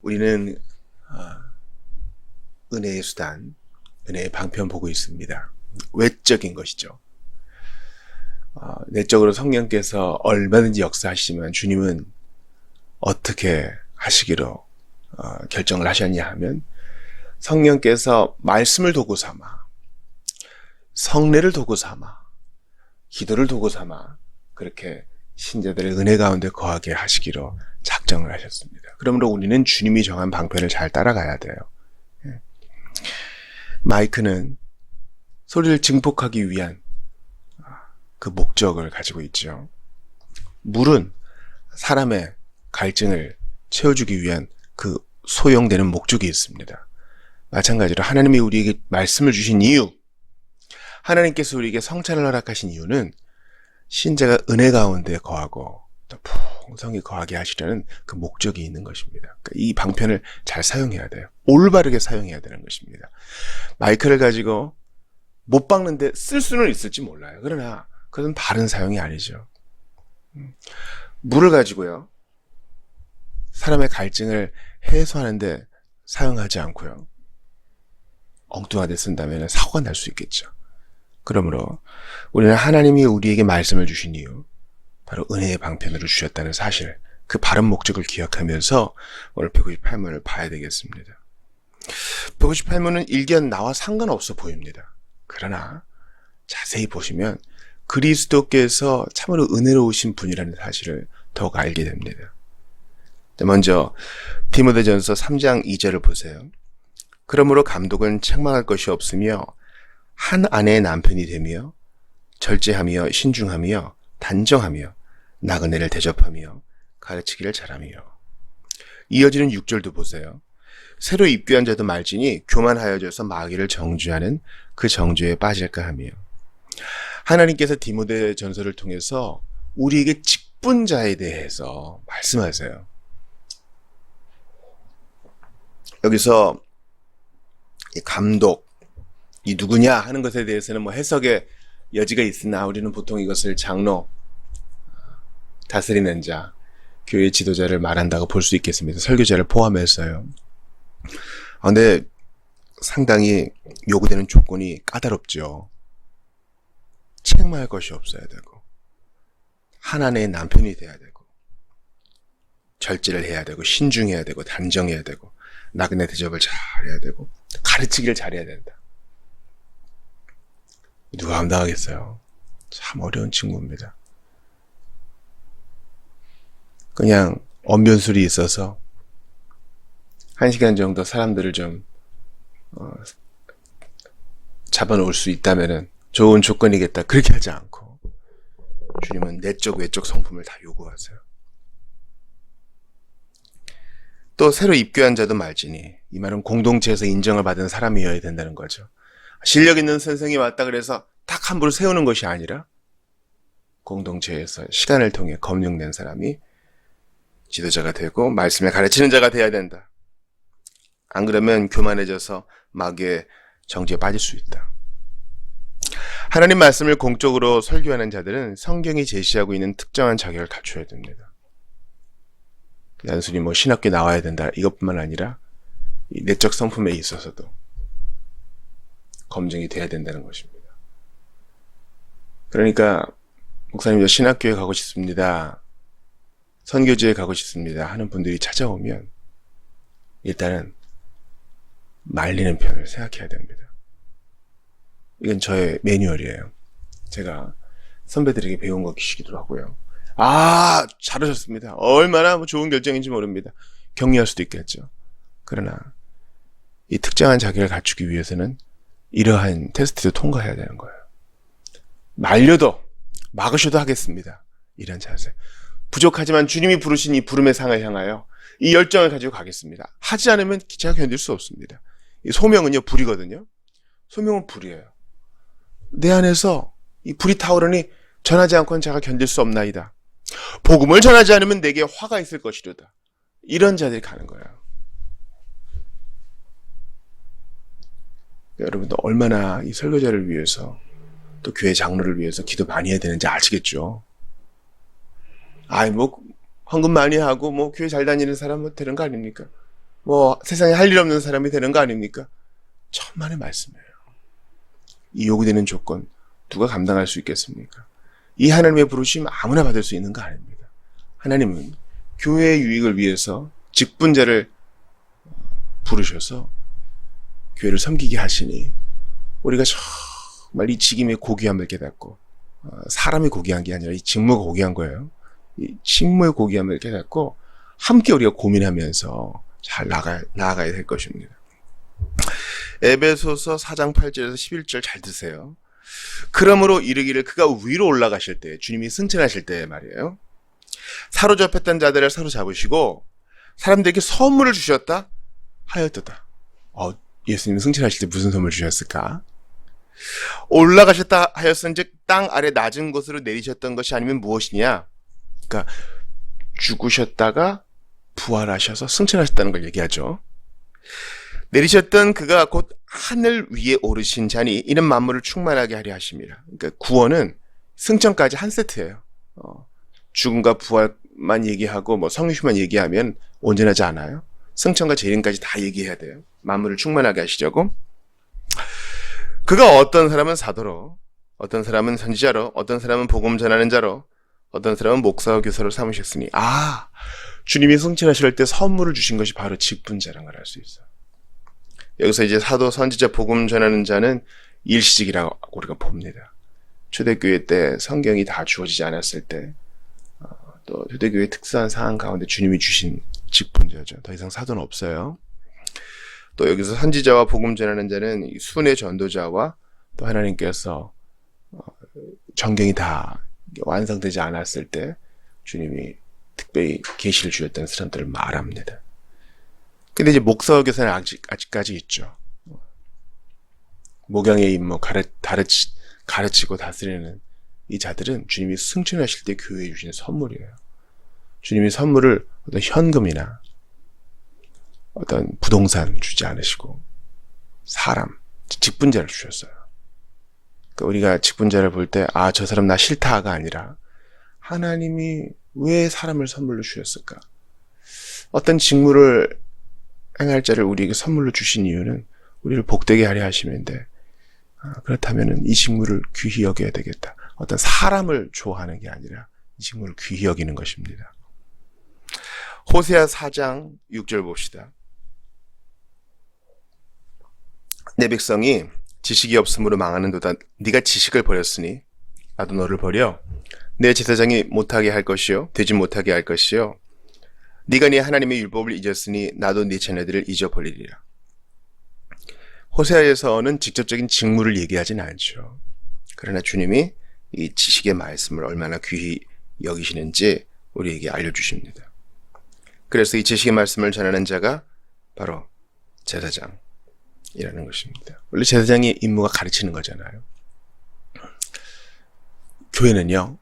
우리는 은혜의 수단, 은혜의 방편 보고 있습니다. 외적인 것이죠. 내적으로 성령께서 얼마든지 역사하시지만 주님은 어떻게 하시기로 결정을 하셨냐 하면 성령께서 말씀을 도구 삼아, 성례를 도구 삼아, 기도를 도구 삼아 그렇게 신자들의 은혜 가운데 거하게 하시기로 작정을 하셨습니다. 그러므로 우리는 주님이 정한 방편을 잘 따라가야 돼요. 마이크는 소리를 증폭하기 위한 그 목적을 가지고 있죠. 물은 사람의 갈증을 채워주기 위한 그 소용되는 목적이 있습니다. 마찬가지로 하나님이 우리에게 말씀을 주신 이유, 하나님께서 우리에게 성찬을 허락하신 이유는 신자가 은혜 가운데 거하고 또 풍성히 거하게 하시려는 그 목적이 있는 것입니다. 그러니까 이 방편을 잘 사용해야 돼요. 올바르게 사용해야 되는 것입니다. 마이크를 가지고 못 박는데 쓸 수는 있을지 몰라요. 그러나 그건 바른 사용이 아니죠. 물을 가지고요, 사람의 갈증을 해소하는데 사용하지 않고요, 엉뚱하게 쓴다면 사고가 날 수 있겠죠. 그러므로 우리는 하나님이 우리에게 말씀을 주신 이유, 바로 은혜의 방편으로 주셨다는 사실, 그 바른 목적을 기억하면서 오늘 198문을 봐야 되겠습니다. 198문은 일견 나와 상관없어 보입니다. 그러나 자세히 보시면 그리스도께서 참으로 은혜로우신 분이라는 사실을 더욱 알게 됩니다. 먼저 디모데전서 3장 2절을 보세요. 그러므로 감독은 책망할 것이 없으며 한 아내의 남편이 되며 절제하며 신중하며 단정하며 나그네를 대접하며 가르치기를 잘하며. 이어지는 6절도 보세요. 새로 입교한 자도 말지니 교만하여져서 마귀를 정죄하는 그 정죄에 빠질까 하며. 하나님께서 디모데 전서를 통해서 우리에게 직분자에 대해서 말씀하세요. 여기서 이 감독, 이 누구냐 하는 것에 대해서는 뭐 해석의 여지가 있으나 우리는 보통 이것을 장로, 다스리는 자, 교회 지도자를 말한다고 볼 수 있겠습니다. 설교자를 포함해서요. 근데 상당히 요구되는 조건이 까다롭죠. 책망할 것이 없어야 되고, 한 아내의 남편이 돼야 되고, 절제를 해야 되고, 신중해야 되고, 단정해야 되고, 나그네 대접을 잘해야 되고, 가르치기를 잘해야 된다. 누가 감당하겠어요? 참 어려운 친구입니다. 그냥 언변술이 있어서 1시간 정도 사람들을 좀 잡아놓을 수 있다면은 좋은 조건이겠다, 그렇게 하지 않고 주님은 내적 외적 성품을 다 요구하세요. 또 새로 입교한 자도 말지니, 이 말은 공동체에서 인정을 받은 사람이어야 된다는 거죠. 실력 있는 선생이 왔다 그래서 딱 함부로 세우는 것이 아니라 공동체에서 시간을 통해 검증된 사람이 지도자가 되고 말씀을 가르치는 자가 돼야 된다. 안 그러면 교만해져서 마귀의 정죄에 빠질 수 있다. 하나님 말씀을 공적으로 설교하는 자들은 성경이 제시하고 있는 특정한 자격을 갖춰야 됩니다. 단순히 신학교 나와야 된다, 이것뿐만 아니라 이 내적 성품에 있어서도 검증이 돼야 된다는 것입니다. 그러니까 목사님, 저 신학교에 가고 싶습니다, 선교지에 가고 싶습니다 하는 분들이 찾아오면 일단은 말리는 편을 생각해야 됩니다. 이건 저의 매뉴얼이에요. 제가 선배들에게 배운 것이기도 하고요. 잘하셨습니다. 얼마나 좋은 결정인지 모릅니다. 격려할 수도 있겠죠. 그러나 이 특정한 자격을 갖추기 위해서는 이러한 테스트도 통과해야 되는 거예요. 말려도 막으셔도 하겠습니다, 이런 자세. 부족하지만 주님이 부르신 이 부름의 상을 향하여 이 열정을 가지고 가겠습니다. 하지 않으면 제가 견딜 수 없습니다. 이 소명은요, 불이거든요. 소명은 불이에요. 내 안에서 이 불이 타오르니 전하지 않고는 제가 견딜 수 없나이다. 복음을 전하지 않으면 내게 화가 있을 것이로다. 이런 자들이 가는 거예요. 여러분도 얼마나 이 설교자를 위해서, 또 교회 장로를 위해서 기도 많이 해야 되는지 아시겠죠? 헌금 많이 하고 교회 잘 다니는 사람 되는 거 아닙니까? 뭐 세상에 할 일 없는 사람이 되는 거 아닙니까? 천만의 말씀이에요. 이 요구되는 조건 누가 감당할 수 있겠습니까? 이 하나님의 부르심 아무나 받을 수 있는 거 아닙니다. 하나님은 교회의 유익을 위해서 직분자를 부르셔서 교회를 섬기게 하시니 우리가 정말 이 직임의 고귀함을 깨닫고 사람이 고귀한 게 아니라 이 직무가 고귀한 거예요. 이 직무의 고귀함을 깨닫고 함께 우리가 고민하면서 잘 나아가야 될 것입니다. 에베소서 4장 8절에서 11절 잘 드세요. 그러므로 이르기를 그가 위로 올라가실 때, 주님이 승천하실 때 말이에요. 사로잡혔던 자들을 사로잡으시고 사람들에게 선물을 주셨다 하였도다. 예수님은 승천하실 때 무슨 선물 주셨을까? 올라가셨다 하였은즉 땅 아래 낮은 곳으로 내리셨던 것이 아니면 무엇이냐? 그러니까 죽으셨다가 부활하셔서 승천하셨다는 걸 얘기하죠. 내리셨던 그가 곧 하늘 위에 오르신 자니 이는 만물을 충만하게 하려 하십니다. 그러니까 구원은 승천까지 한 세트예요. 죽음과 부활만 얘기하고 뭐 성육신만 얘기하면 온전하지 않아요. 승천과 재림까지 다 얘기해야 돼요. 만물을 충만하게 하시려고. 그가 어떤 사람은 사도로, 어떤 사람은 선지자로, 어떤 사람은 복음 전하는 자로, 어떤 사람은 목사와 교사로 삼으셨으니 주님이 승천하실 때 선물을 주신 것이 바로 직분자라는 걸 알 수 있어요. 여기서 이제 사도, 선지자, 복음 전하는 자는 일시직이라고 우리가 봅니다. 초대교회 때 성경이 다 주어지지 않았을 때 또 초대교회의 특수한 상황 가운데 주님이 주신 직분자죠. 더 이상 사도는 없어요. 또 여기서 선지자와 복음 전하는 자는 순회 전도자와 또 하나님께서 정경이 다 완성되지 않았을 때 주님이 특별히 계시를 주셨다는 사람들을 말합니다. 근데 이제 목사와 교사는 아직까지 있죠. 목양의 임무 가르치고 다스리는 이 자들은 주님이 승천하실 때 교회에 주시는 선물이에요. 주님이 선물을 어떤 현금이나 어떤 부동산 주지 않으시고 사람, 직분자를 주셨어요. 그러니까 우리가 직분자를 볼 때 저 사람 나 싫다가 아니라 하나님이 왜 사람을 선물로 주셨을까? 어떤 직무를 행할 자를 우리에게 선물로 주신 이유는 우리를 복되게 하려 하시는데 그렇다면 이 직무를 귀히 여겨야 되겠다. 어떤 사람을 좋아하는 게 아니라 이 직무를 귀히 여기는 것입니다. 호세아 4장 6절 봅시다. 내 백성이 지식이 없으므로 망하는도다. 네가 지식을 버렸으니 나도 너를 버려 내 제사장이 못하게 할 것이요 되지 못하게 할 것이요 네가 네 하나님의 율법을 잊었으니 나도 네 자녀들을 잊어버리리라. 호세아에서는 직접적인 직무를 얘기하진 않죠. 그러나 주님이 이 지식의 말씀을 얼마나 귀히 여기시는지 우리에게 알려주십니다. 그래서 이 지식의 말씀을 전하는 자가 바로 제사장이라는 것입니다. 원래 제사장의 임무가 가르치는 거잖아요. 교회는요,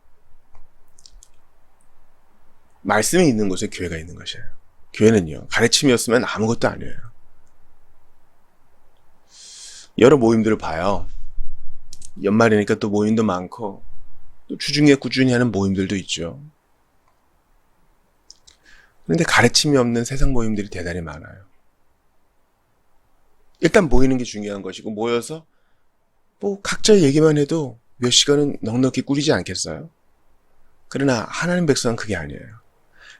말씀이 있는 곳에 교회가 있는 것이에요. 교회는요, 가르침이 없으면 아무것도 아니에요. 여러 모임들을 봐요. 연말이니까 또 모임도 많고 또 주중에 꾸준히 하는 모임들도 있죠. 그런데 가르침이 없는 세상 모임들이 대단히 많아요. 일단 모이는 게 중요한 것이고 모여서 뭐 각자의 얘기만 해도 몇 시간은 넉넉히 꾸리지 않겠어요? 그러나 하나님 백성은 그게 아니에요.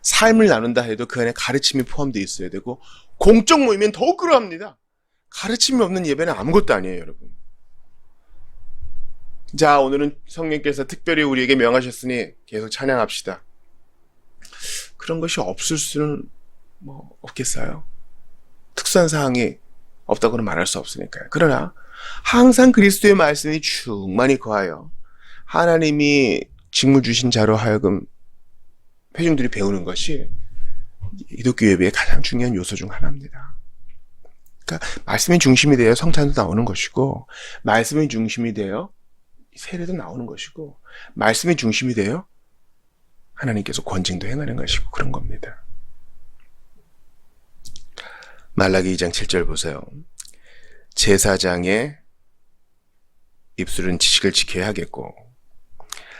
삶을 나눈다 해도 그 안에 가르침이 포함되어 있어야 되고 공적 모임은 더욱 그러합니다. 가르침이 없는 예배는 아무것도 아니에요, 여러분. 자, 오늘은 성령께서 특별히 우리에게 명하셨으니 계속 찬양합시다. 그런 것이 없을 수는 없겠어요. 특수한 사항이 없다고는 말할 수 없으니까요. 그러나 항상 그리스도의 말씀이 충만히 거하여 하나님이 직무 주신 자로 하여금 회중들이 배우는 것이 기독교 예배의 가장 중요한 요소 중 하나입니다. 그러니까 말씀이 중심이 되어 성찬도 나오는 것이고 말씀이 중심이 되어 세례도 나오는 것이고 말씀이 중심이 되어 하나님께서 권징도 행하는 것이고 그런 겁니다. 말라기 2장 7절 보세요. 제사장의 입술은 지식을 지켜야 하겠고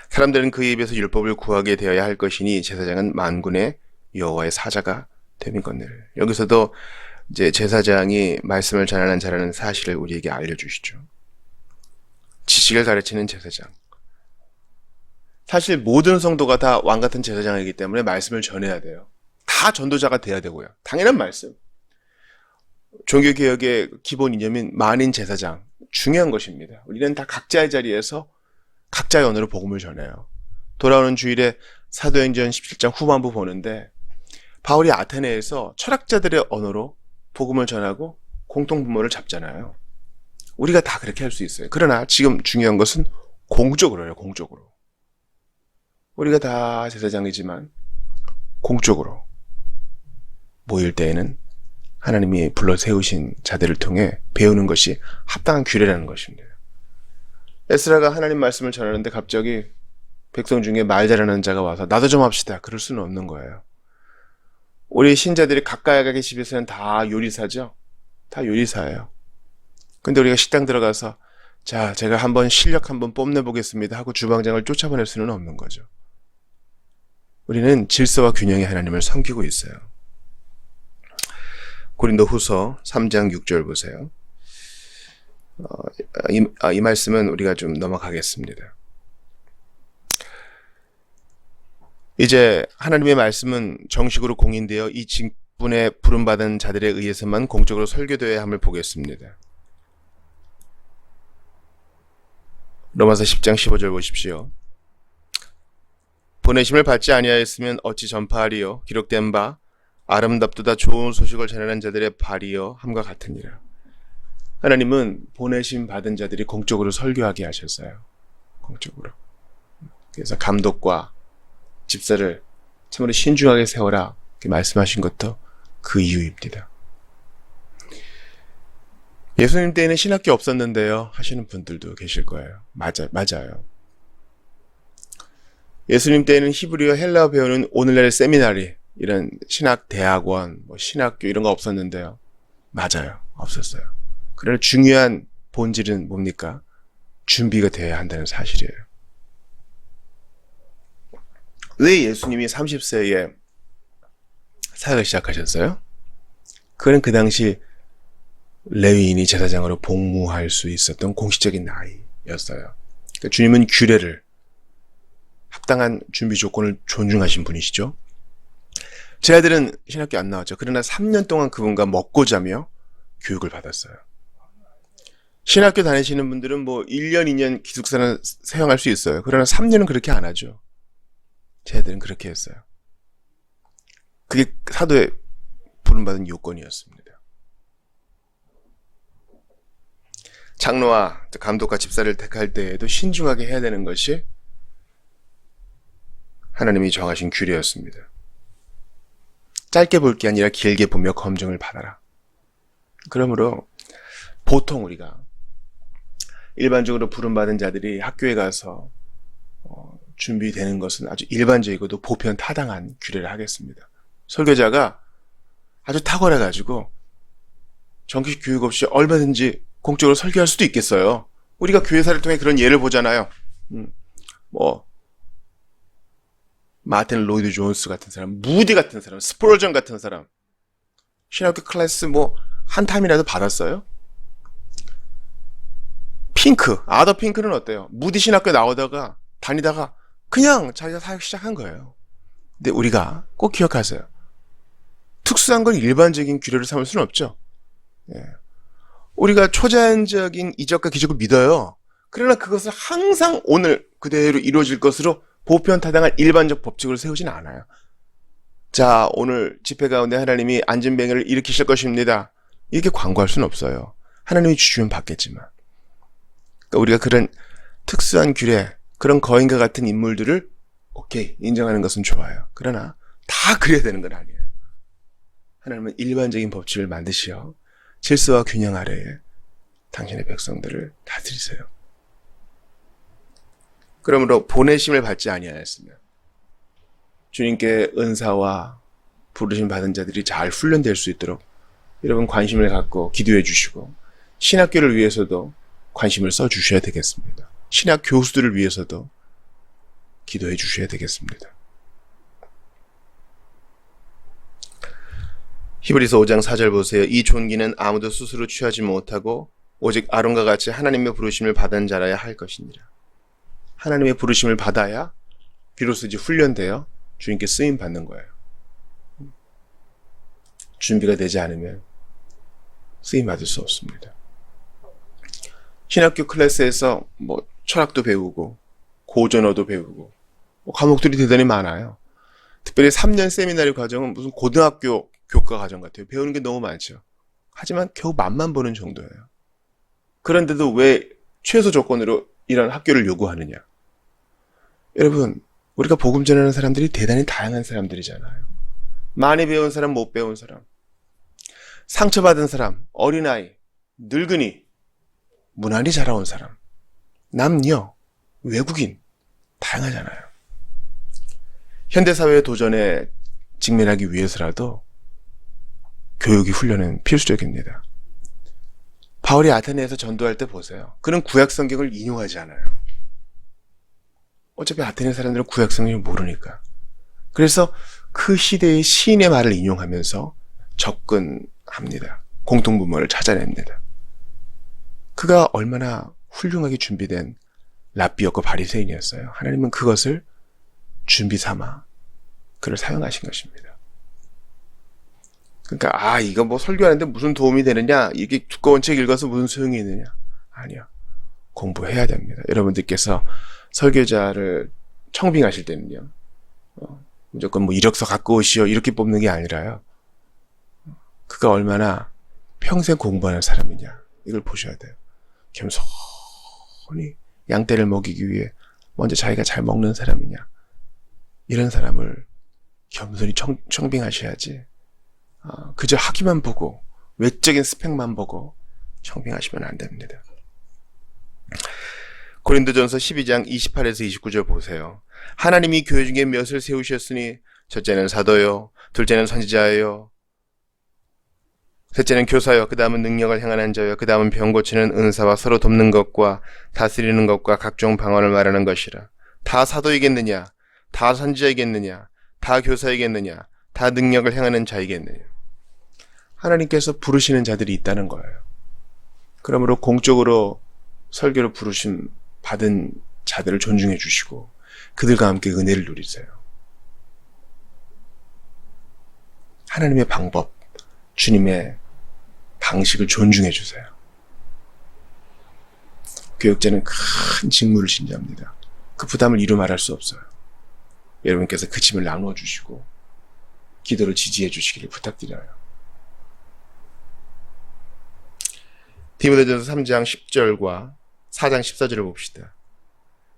사람들은 그의 입에서 율법을 구하게 되어야 할 것이니 제사장은 만군의 여호와의 사자가 됨이거늘. 여기서도 이제 제사장이 말씀을 전하는 자라는 사실을 우리에게 알려주시죠. 지식을 가르치는 제사장. 사실 모든 성도가 다 왕 같은 제사장이기 때문에 말씀을 전해야 돼요. 다 전도자가 돼야 되고요. 당연한 말씀. 종교개혁의 기본 이념인 만인 제사장. 중요한 것입니다. 우리는 다 각자의 자리에서 각자의 언어로 복음을 전해요. 돌아오는 주일에 사도행전 17장 후반부 보는데 바울이 아테네에서 철학자들의 언어로 복음을 전하고 공통분모를 잡잖아요. 우리가 다 그렇게 할 수 있어요. 그러나 지금 중요한 것은 공적으로 해요. 공적으로. 우리가 다 제사장이지만 공적으로 모일 때에는 하나님이 불러 세우신 자들을 통해 배우는 것이 합당한 규례라는 것입니다. 에스라가 하나님 말씀을 전하는데 갑자기 백성 중에 말 잘하는 자가 와서 나도 좀 합시다. 그럴 수는 없는 거예요. 우리 신자들이 각각의 집에서는 다 요리사죠. 다 요리사예요. 근데 우리가 식당 들어가서 자, 제가 한번 실력 한번 뽐내보겠습니다 하고 주방장을 쫓아보낼 수는 없는 거죠. 우리는 질서와 균형의 하나님을 섬기고 있어요. 고린도후서 3장 6절 보세요. 이 말씀은 우리가 좀 넘어가겠습니다. 이제 하나님의 말씀은 정식으로 공인되어 이 직분에 부름받은 자들에 의해서만 공적으로 설교되어야 함을 보겠습니다. 로마서 10장 15절 보십시오. 보내심을 받지 아니하였으면 어찌 전파하리요. 기록된 바 아름답도다 좋은 소식을 전하는 자들의 발이요 함과 같으니라. 하나님은 보내심 받은 자들이 공적으로 설교하게 하셨어요. 공적으로. 그래서 감독과 집사를 참으로 신중하게 세워라 이렇게 말씀하신 것도 그 이유입니다. 예수님 때에는 신학교 없었는데요 하시는 분들도 계실 거예요. 맞아요. 예수님 때에는 히브리어 헬라어 배우는 오늘날의 세미나리 이런 신학대학원, 신학교 이런 거 없었는데요. 맞아요. 없었어요. 그러나 중요한 본질은 뭡니까? 준비가 되어야 한다는 사실이에요. 왜 예수님이 30세에 사역을 시작하셨어요? 그는 그 당시 레위인이 제사장으로 복무할 수 있었던 공식적인 나이였어요. 그러니까 주님은 규례를 합당한 준비 조건을 존중하신 분이시죠. 제 아들은 신학교 안 나왔죠. 그러나 3년 동안 그분과 먹고 자며 교육을 받았어요. 신학교 다니시는 분들은 1년, 2년 기숙사는 사용할 수 있어요. 그러나 3년은 그렇게 안 하죠. 제 아들은 그렇게 했어요. 그게 사도에 부름받은 요건이었습니다. 장로와 감독과 집사를 택할 때에도 신중하게 해야 되는 것이 하나님이 정하신 규례였습니다. 짧게 볼 게 아니라 길게 보며 검증을 받아라. 그러므로 보통 우리가 일반적으로 부름받은 자들이 학교에 가서 준비되는 것은 아주 일반적이고도 보편 타당한 규례를 하겠습니다. 설교자가 아주 탁월해가지고 정식 교육 없이 얼마든지 공적으로 설교할 수도 있겠어요. 우리가 교회사를 통해 그런 예를 보잖아요. 마틴 로이드 존스 같은 사람, 무디 같은 사람, 스프로전 같은 사람 신학교 클래스 한 타임이라도 받았어요? 아더 핑크는 어때요? 무디 신학교 나오다가 다니다가 그냥 자기가 사역 시작한 거예요. 근데 우리가 꼭 기억하세요. 특수한 걸 일반적인 규례로 삼을 수는 없죠. 우리가 초자연적인 이적과 기적을 믿어요. 그러나 그것을 항상 오늘 그대로 이루어질 것으로 보편타당한 일반적 법칙으로 세우진 않아요. 자, 오늘 집회 가운데 하나님이 안진뱅이를 일으키실 것입니다. 이렇게 광고할 수는 없어요. 하나님이 주시면 받겠지만. 그러니까 우리가 그런 특수한 규례, 그런 거인과 같은 인물들을 오케이 인정하는 것은 좋아요. 그러나 다 그래야 되는 건 아니에요. 하나님은 일반적인 법칙을 만드시어 질서와 균형 아래에 당신의 백성들을 다스리세요. 그러므로 보내심을 받지 아니하였으면 주님께 은사와 부르심 받은 자들이 잘 훈련될 수 있도록 여러분 관심을 갖고 기도해 주시고 신학교를 위해서도 관심을 써 주셔야 되겠습니다. 신학 교수들을 위해서도 기도해 주셔야 되겠습니다. 히브리서 5장 4절 보세요. 이 존귀는 아무도 스스로 취하지 못하고 오직 아론과 같이 하나님의 부르심을 받은 자라야 할 것이니라. 하나님의 부르심을 받아야 비로소 이제 훈련되어 주님께 쓰임 받는 거예요. 준비가 되지 않으면 쓰임 받을 수 없습니다. 신학교 클래스에서 철학도 배우고 고전어도 배우고 과목들이 대단히 많아요. 특별히 3년 세미나리 과정은 무슨 고등학교 교과 과정 같아요. 배우는 게 너무 많죠. 하지만 겨우 맛만 보는 정도예요. 그런데도 왜 최소 조건으로 이런 학교를 요구하느냐? 여러분, 우리가 복음 전하는 사람들이 대단히 다양한 사람들이잖아요. 많이 배운 사람, 못 배운 사람, 상처받은 사람, 어린아이, 늙은이, 무난히 자라온 사람, 남녀, 외국인, 다양하잖아요. 현대사회의 도전에 직면하기 위해서라도 교육이 훈련은 필수적입니다. 바울이 아테네에서 전도할 때 보세요. 그는 구약 성경을 인용하지 않아요. 어차피 아테네 사람들은 구약 성경을 모르니까. 그래서 그 시대의 시인의 말을 인용하면서 접근합니다. 공통분모를 찾아냅니다. 그가 얼마나 훌륭하게 준비된 랍비였고 바리새인이었어요. 하나님은 그것을 준비 삼아 그를 사용하신 것입니다. 그러니까 이거 설교하는데 무슨 도움이 되느냐? 이게 두꺼운 책 읽어서 무슨 소용이 있느냐? 아니요. 공부해야 됩니다. 여러분들께서 설교자를 청빙하실 때는요. 무조건 이력서 갖고 오시오 이렇게 뽑는 게 아니라요. 그가 얼마나 평생 공부하는 사람이냐 이걸 보셔야 돼요. 겸손히 양떼를 먹이기 위해 먼저 자기가 잘 먹는 사람이냐 이런 사람을 겸손히 청빙하셔야지. 그저 학위만 보고 외적인 스펙만 보고 청빙하시면 안 됩니다. 고린도전서 12장 28에서 29절 보세요. 하나님이 교회 중에 몇을 세우셨으니 첫째는 사도요, 둘째는 선지자예요, 셋째는 교사요, 그 다음은 능력을 행하는 자요, 그 다음은 병 고치는 은사와 서로 돕는 것과 다스리는 것과 각종 방언을 말하는 것이라. 다 사도이겠느냐? 다 선지자이겠느냐? 다 교사이겠느냐? 다 능력을 행하는 자이겠느냐? 하나님께서 부르시는 자들이 있다는 거예요. 그러므로 공적으로 설교로 부르심 받은 자들을 존중해 주시고 그들과 함께 은혜를 누리세요. 하나님의 방법, 주님의 방식을 존중해 주세요. 교육자는 큰 직무를 신지합니다. 그 부담을 이루 말할 수 없어요. 여러분께서 그 짐을 나누어 주시고 기도를 지지해 주시기를 부탁드려요. 디모데전서 3장 10절과 4장 14절을 봅시다.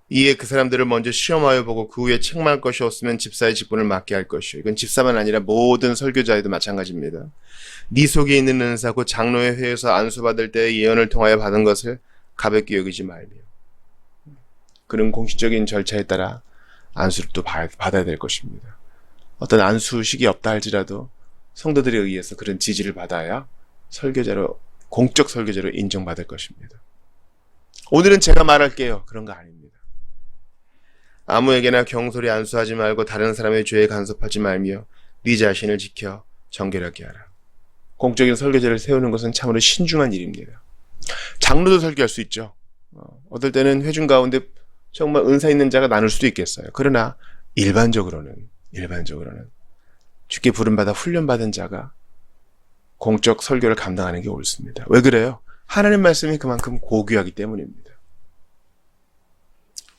이에 그 사람들을 먼저 시험하여 보고 그 후에 책망할 것이 없으면 집사의 직분을 맡게 할 것이요. 이건 집사만 아니라 모든 설교자에도 마찬가지입니다. 네 속에 있는 은사고 장로의 회에서 안수받을 때 예언을 통하여 받은 것을 가볍게 여기지 말며. 그런 공식적인 절차에 따라 안수를 또 받아야 될 것입니다. 어떤 안수식이 없다 할지라도 성도들에 의해서 그런 지지를 받아야 공적 설교자로 인정받을 것입니다. 오늘은 제가 말할게요. 그런 거 아닙니다. 아무에게나 경솔히 안수하지 말고 다른 사람의 죄에 간섭하지 말며 네 자신을 지켜 정결하게 하라. 공적인 설교자를 세우는 것은 참으로 신중한 일입니다. 장로도 설교할 수 있죠. 어떨 때는 회중 가운데 정말 은사 있는 자가 나눌 수도 있겠어요. 그러나 일반적으로는 주께 부름받아 훈련받은 자가 공적 설교를 감당하는 게 옳습니다. 왜 그래요? 하나님 말씀이 그만큼 고귀하기 때문입니다.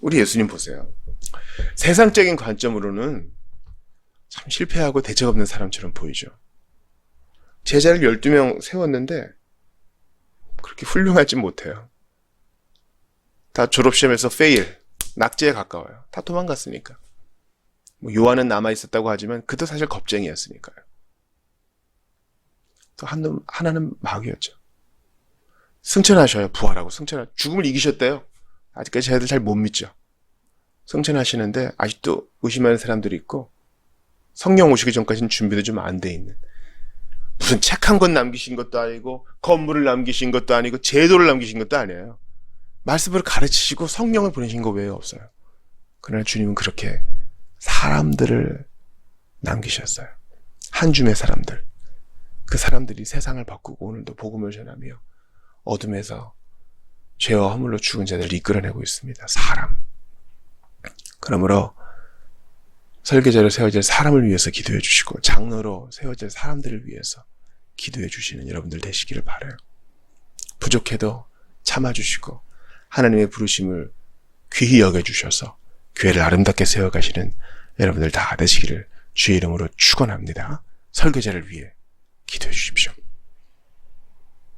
우리 예수님 보세요. 세상적인 관점으로는 참 실패하고 대책 없는 사람처럼 보이죠. 제자를 12명 세웠는데 그렇게 훌륭하지 못해요. 다 졸업시험에서 페일, 낙제에 가까워요. 다 도망갔으니까. 요한은 남아있었다고 하지만 그도 사실 겁쟁이였으니까요. 또 하나는 마귀였죠. 승천하셔요. 부활하고 죽음을 이기셨대요. 아직까지 저희들 잘 못 믿죠. 승천하시는데 아직도 의심하는 사람들이 있고 성령 오시기 전까지는 준비도 좀 안 돼 있는, 무슨 책 한 권 남기신 것도 아니고 건물을 남기신 것도 아니고 제도를 남기신 것도 아니에요. 말씀을 가르치시고 성령을 보내신 거 외에 없어요. 그러나 주님은 그렇게 사람들을 남기셨어요. 한 줌의 사람들. 그 사람들이 세상을 바꾸고 오늘도 복음을 전하며 어둠에서 죄와 허물로 죽은 자들을 이끌어내고 있습니다. 사람. 그러므로 설계자로 세워질 사람을 위해서 기도해 주시고 장로로 세워질 사람들을 위해서 기도해 주시는 여러분들 되시기를 바라요. 부족해도 참아주시고 하나님의 부르심을 귀히 여겨주셔서 교회를 아름답게 세워가시는 여러분들 다 되시기를 주의 이름으로 축원합니다. 설계자를 위해 기도해 주십시오.